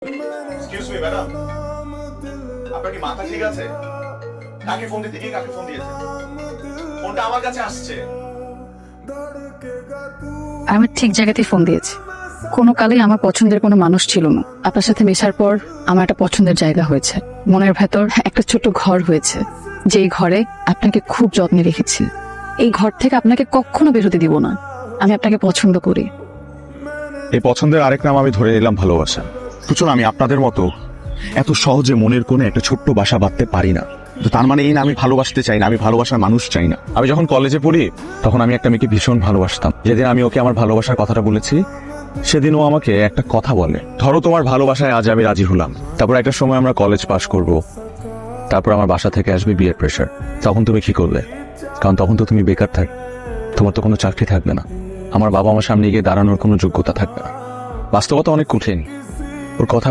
Excuse me madam, আপনার কি মাথা ঠিক আছে? কাকে ফোন দিতে গিয়ে কাকে ফোন দিয়েছে? ফোনটা আমার কাছে আসছে। আমি ঠিক জায়গাতেই ফোন দিয়েছি। কোনো কালেই আমার পছন্দের কোনো মানুষ ছিল না। আপনার সাথে মেশার পর আমার একটা পছন্দের জায়গা হয়েছে। মনের ভেতর একটা ছোট ঘর হয়েছে, যেই ঘরে আপনাকে খুব যত্নে রেখেছি। এই ঘর থেকে আপনাকে কখনো বেরোতে দিব না। আমি আপনাকে পছন্দ করি। এই পছন্দের আরেক নাম আমি ধরে নিলাম ভালোবাসা। বুঝুন, আমি আপনাদের মতো এত সহজে মনের কোণে একটা ছোট্ট বাসা বাঁধতে পারি না। তো তার মানে এই না আমি ভালোবাসতে চাই না, আমি ভালোবাসার মানুষ চাই না। আমি যখন কলেজে পড়ি তখন আমি একটা মেয়েকে ভীষণ ভালোবাসতাম। যেদিন আমি ওকে আমার ভালোবাসার কথাটা বলেছি, সেদিন ও আমাকে একটা কথা বলে, ধরো তোমার ভালোবাসায় আজ আমি রাজি হলাম, তারপর একটা সময় আমরা কলেজ পাশ করব, তারপর আমার বাসা থেকে আসবে বিয়ের প্রেশার। তখন তুমি কি করবে? কারণ তখন তো তুমি বেকার থাকবে, তোমার তো কোনো চাকরি থাকবে না, আমার বাবা আমার সামনে গিয়ে দাঁড়ানোর কোনো যোগ্যতা থাকবে না। বাস্তবতা অনেক কঠিন। ওর কথা